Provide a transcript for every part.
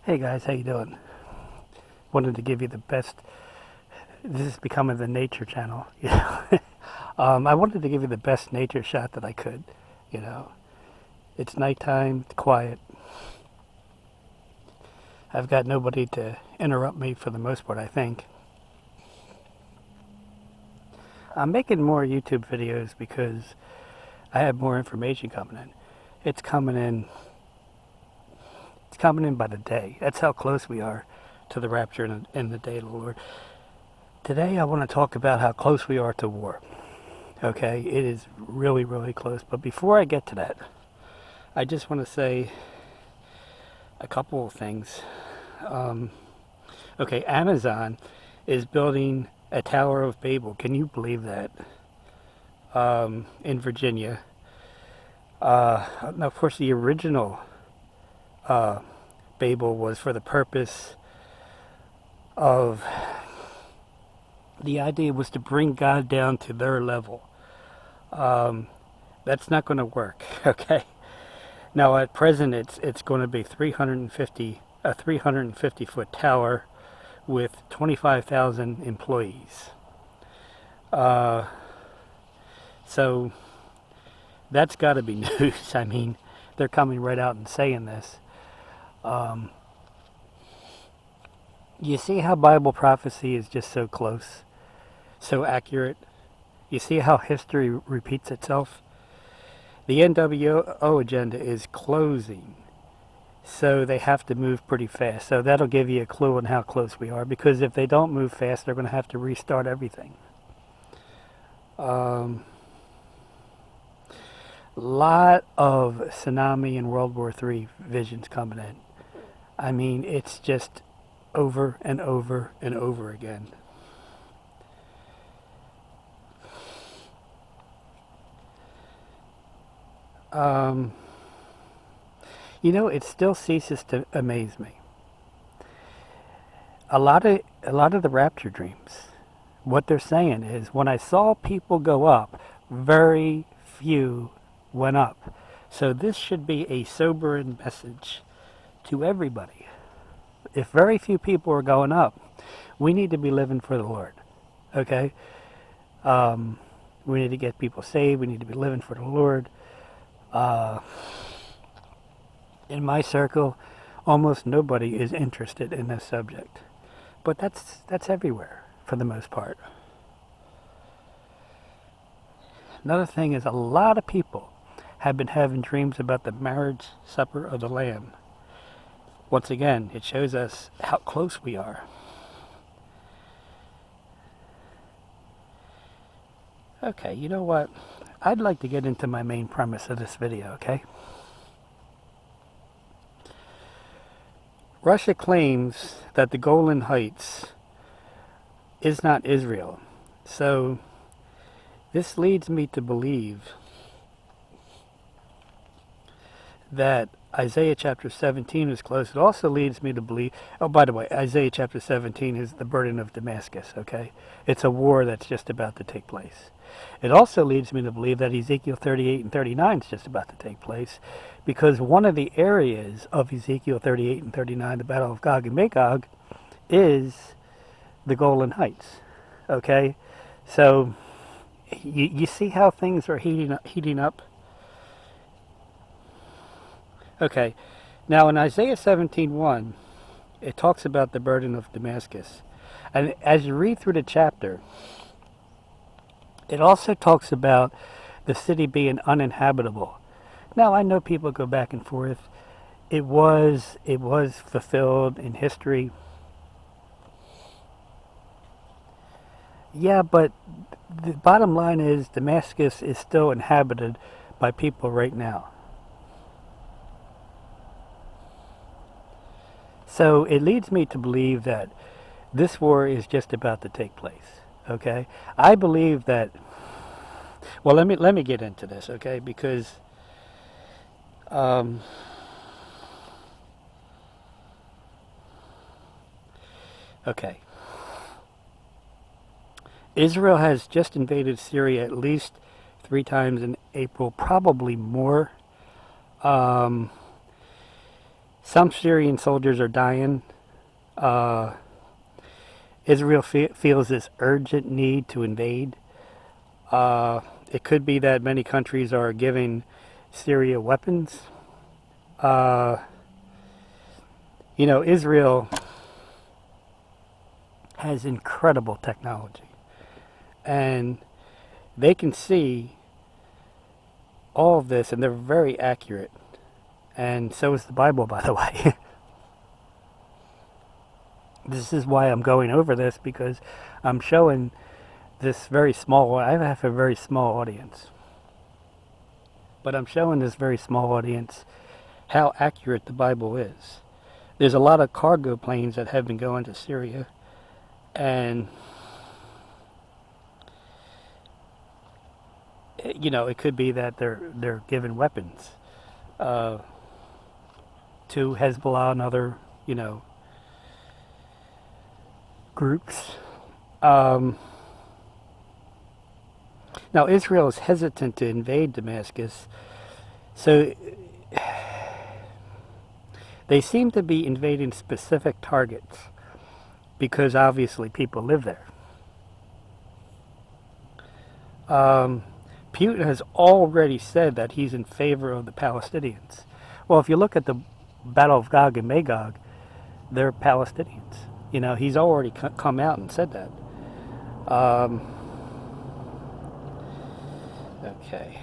Hey guys, how you doing? Wanted to give you the best. This is becoming the nature channel. I wanted to give you the best nature shot that I could. You know, it's nighttime, it's quiet. I've got nobody to interrupt me for the most part, I think. I'm making more YouTube videos because I have more information coming in. It's coming in. It's coming in by the day. That's how close we are to the rapture in the day of the Lord. Today I want to talk about how close we are to war. Okay, it is really, really close. But before I get to that, I just want to say a couple of things. Okay, Amazon is building a Tower of Babel. Can you believe that? In Virginia. Now, of course, the original Babel was for the purpose of, the idea was to bring God down to their level. That's not going to work, okay? Now at present it's going to be a 350 foot tower with 25,000 employees. So that's got to be news. I mean, they're coming right out and saying this. You see how Bible prophecy is just so close, so accurate? You see how history repeats itself? The NWO agenda is closing, so they have to move pretty fast. So that'll give you a clue on how close we are, because if they don't move fast, they're going to have to restart everything. Lot of tsunami and World War III visions coming in. I mean, it's just over and over and over again. You know, it still ceases to amaze me. A lot of the rapture dreams, what they're saying is, when I saw people go up, very few went up. So this should be a sobering message to everybody. If very few people are going up, we need to be living for the Lord. Okay? We need to get people saved. We need to be living for the Lord. In my circle, almost nobody is interested in this subject. But that's everywhere, for the most part. Another thing is, a lot of people have been having dreams about the marriage supper of the Lamb. Once again, it shows us how close we are. Okay, you know what? I'd like to get into my main premise of this video, okay? Russia claims that the Golan Heights is not Israel. So this leads me to believe that Isaiah chapter 17 is close. It also leads me to believe, oh, by the way, Isaiah chapter 17 is the burden of Damascus, okay? It's a war that's just about to take place. It also leads me to believe that Ezekiel 38 and 39 is just about to take place, because one of the areas of Ezekiel 38 and 39, the Battle of Gog and Magog, is the Golan Heights, okay? So you see how things are heating up? Okay, now in Isaiah 17:1, it talks about the burden of Damascus. And as you read through the chapter, it also talks about the city being uninhabitable. Now, I know people go back and forth. It was fulfilled in history. Yeah, but the bottom line is Damascus is still inhabited by people right now. So it leads me to believe that this war is just about to take place. Okay, I believe that. Well, let me get into this, okay? Because okay, Israel has just invaded Syria at least 3 times in April, probably more. Some Syrian soldiers are dying. Israel feels this urgent need to invade. It could be that many countries are giving Syria weapons. Israel has incredible technology. And they can see all of this, and they're very accurate. And so is the Bible, by the way. This is why I'm going over this, because I'm showing this very small, I have a very small audience. But I'm showing this very small audience how accurate the Bible is. There's a lot of cargo planes that have been going to Syria, and it could be that they're given weapons to Hezbollah and other groups. Now Israel is hesitant to invade Damascus, so they seem to be invading specific targets because obviously people live there. Putin has already said that he's in favor of the Palestinians. Well, if you look at the Battle of Gog and Magog, they're Palestinians. He's already come out and said that. Okay.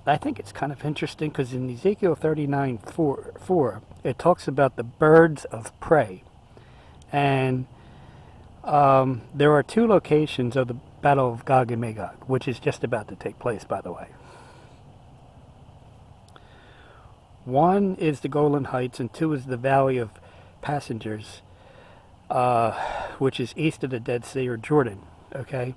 I think it's kind of interesting because in Ezekiel 39:4, it talks about the birds of prey. And there are two locations of the Battle of Gog and Magog, which is just about to take place, by the way. One is the Golan Heights, and two is the Valley of Passengers, which is east of the Dead Sea, or Jordan, okay?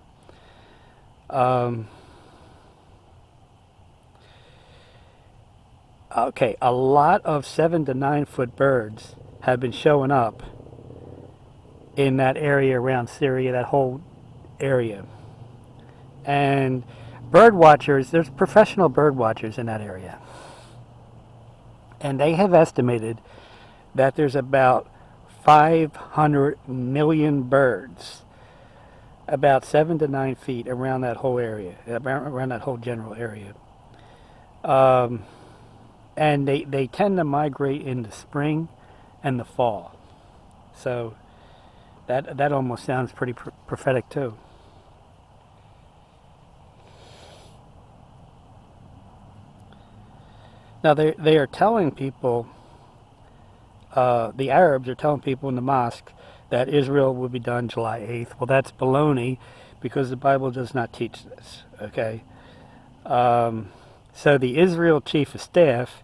Okay, a lot of 7 to 9 foot birds have been showing up in that area around Syria, that whole area. And bird watchers, there's professional bird watchers in that area. And they have estimated that there's about 500 million birds, about 7 to 9 feet around that whole area, around that whole general area. And they tend to migrate in the spring and the fall. So that almost sounds pretty prophetic too. Now they are telling people, the Arabs are telling people in the mosque that Israel will be done July 8th. Well, that's baloney, because the Bible does not teach this, okay? So the Israel Chief of Staff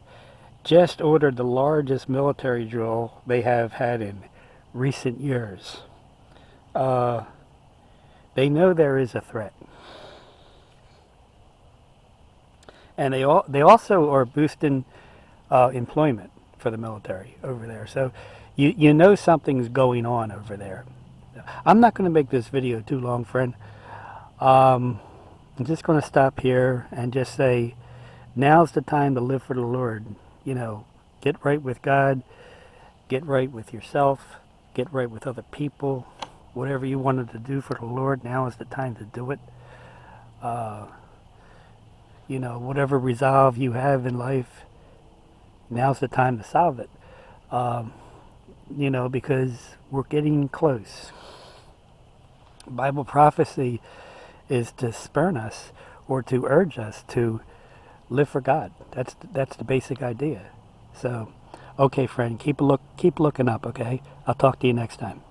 just ordered the largest military drill they have had in recent years. They know there is a threat. And they also are boosting employment for the military over there. So you know something's going on over there. I'm not going to make this video too long, friend. I'm just going to stop here and just say, now's the time to live for the Lord. Get right with God, get right with yourself, get right with other people. Whatever you wanted to do for the Lord, now is the time to do it. Whatever resolve you have in life, now's the time to solve it. Because we're getting close. Bible prophecy is to spurn us or to urge us to live for God. That's the basic idea. So, okay, friend, keep looking up, okay? I'll talk to you next time.